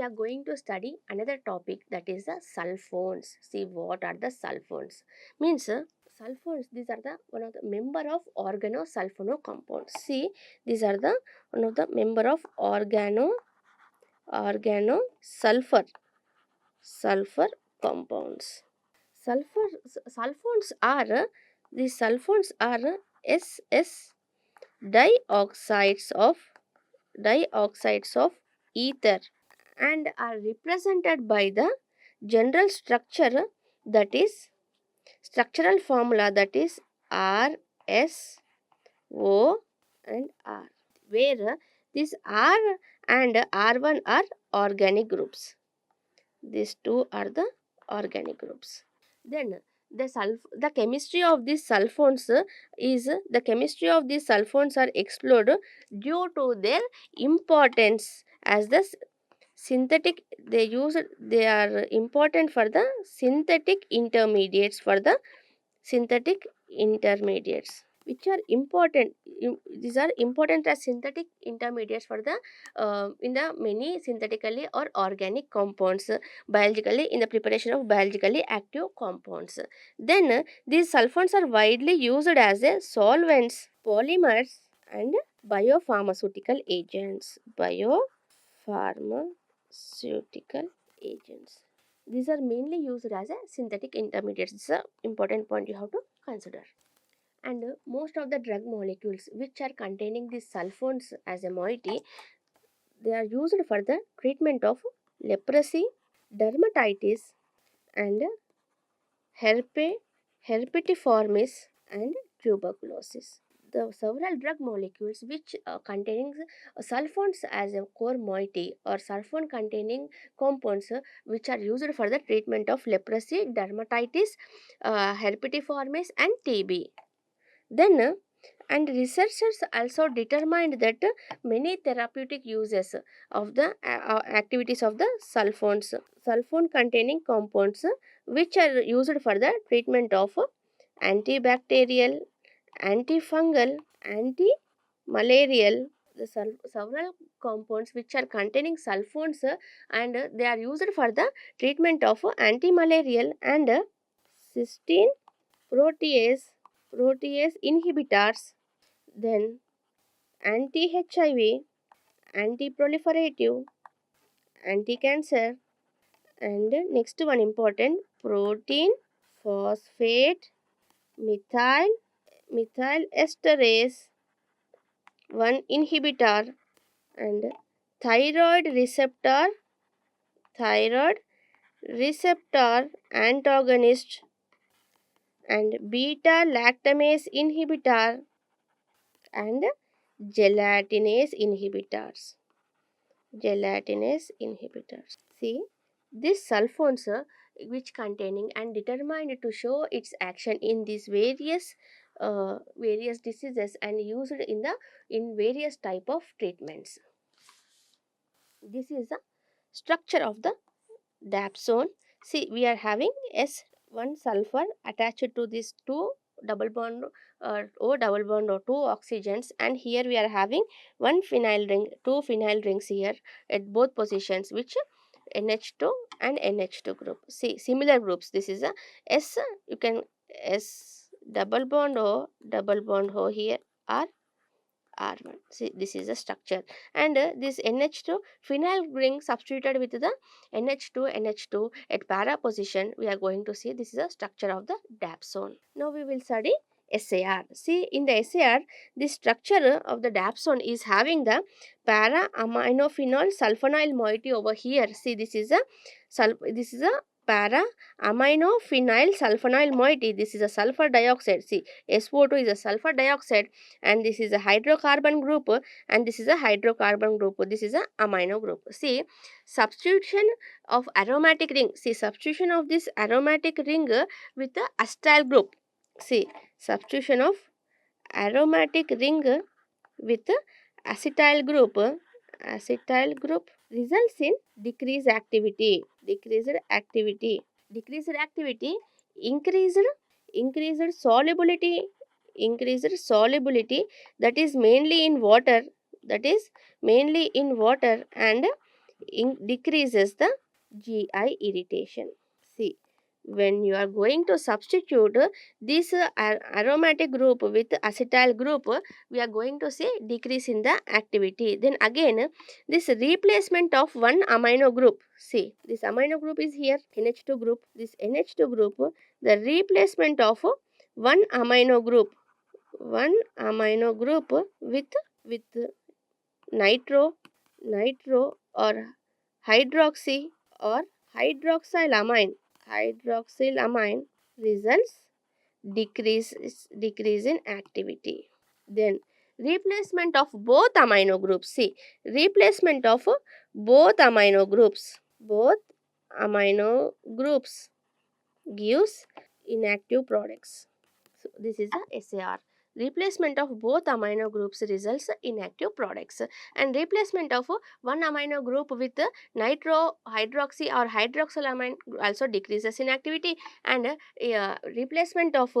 we are going to study another topic, that is the sulfones. See, what are the sulfones? Means sulfones, these are the one of the member of organosulfono compounds. See, these are the one of the member of organosulfur compounds. Sulfones are SS dioxides of ether, and are represented by the general structure, that is structural formula, that is R, S, O and R, where this R and R1 are organic groups. These two are the organic groups. Then the chemistry of these sulfones are explored due to their importance as the synthetic. They are important for the synthetic intermediates, which are important. These are important as synthetic intermediates for the in the many synthetically or organic compounds, biologically, in the preparation of biologically active compounds. Then these sulfones are widely used as a solvents, polymers and biopharmaceutical agents. These are mainly used as a synthetic intermediates. This is an important point you have to consider. And most of the drug molecules which are containing these sulfones as a moiety, they are used for the treatment of leprosy, dermatitis and herpetiformis and tuberculosis. The several drug molecules which containing sulfones as a core moiety, or sulfone containing compounds which are used for the treatment of leprosy, dermatitis, herpetiformis and TB. Then and researchers also determined that many therapeutic uses of the activities of the sulfone containing compounds which are used for the treatment of antibacterial, antifungal, anti-malarial. The several compounds which are containing sulfones and they are used for the treatment of anti-malarial and cysteine protease inhibitors, then anti-HIV, anti-proliferative, anti-cancer, and next one important, protein phosphate methyl esterase 1 inhibitor, and thyroid receptor antagonist, and beta lactamase inhibitor and gelatinase inhibitors. See, these sulfones which containing and determined to show its action in these various diseases and used in various type of treatments. This is the structure of the dapsone. See, we are having S1 sulfur attached to these two double bond O double bond or two oxygens, and here we are having one phenyl ring, two phenyl rings here at both positions, which NH2 and NH2 group. See, similar groups. This is a S, you can S double bond O here are R1. See, this is the structure, and this NH2 phenyl ring substituted with the NH2 at para position. We are going to see this is the structure of the dapsone. Now we will study SAR. See, in the SAR, the structure of the dapsone is having the para aminophenol sulfonyl moiety over here. See, this is a para aminophenyl sulfonyl moiety. This is a sulfur dioxide. See, SO2 is a sulfur dioxide, and this is a hydrocarbon group, and this is a hydrocarbon group. This is a amino group. See, substitution of aromatic ring. See, substitution of this aromatic ring with the acetyl group. See, substitution of aromatic ring with acetyl group results in decreased activity, increased solubility, that is mainly in water, and decreases the GI irritation. See, when you are going to substitute this aromatic group with acetyl group, we are going to say decrease in the activity. Then again, this replacement of one amino group. See, this amino group is here, NH2 group. This NH2 group, the replacement of one amino group with nitro, nitro or hydroxy or hydroxylamine. Hydroxylamine results decrease in activity. Then replacement of both amino groups. See, replacement of both amino groups gives inactive products. So this is the SAR. Replacement of both amino groups results in active products, and replacement of one amino group with nitro, hydroxy or hydroxylamine also decreases in activity, and replacement of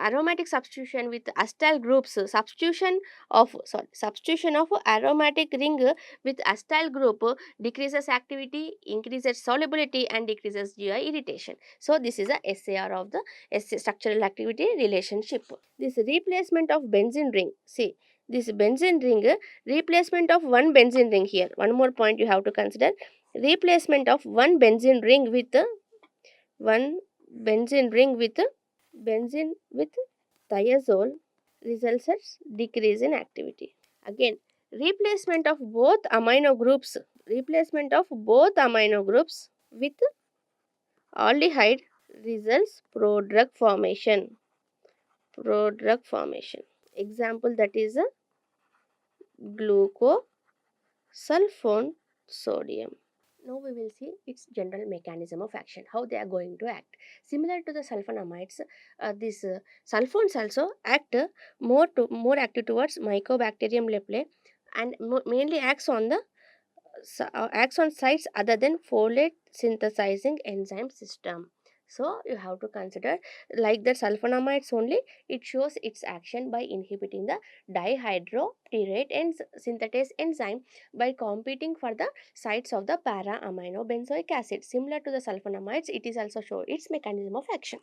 aromatic substitution with acetyl groups, substitution of aromatic ring with acetyl group decreases activity, increases solubility and decreases GI irritation. So this is a SAR of the structural activity relationship. This replacement of benzene ring. See, this benzene ring, replacement of one benzene ring here. One more point you have to consider. Replacement of one benzene ring with one benzene ring with benzene with thiazole results as decrease in activity. Again, replacement of both amino groups. Replacement of both amino groups with aldehyde results prodrug formation. Prodrug formation. Example, that is a glucosulfone sodium. Now we will see its general mechanism of action, how they are going to act. Similar to the sulfonamides, these sulfones also act more active towards Mycobacterium leprae, and mainly acts on sites other than folate synthesizing enzyme system. So you have to consider, like the sulfonamides only, it shows its action by inhibiting the dihydropterate and synthetase enzyme by competing for the sites of the para amino benzoic acid. Similar to the sulfonamides, it is also show its mechanism of action.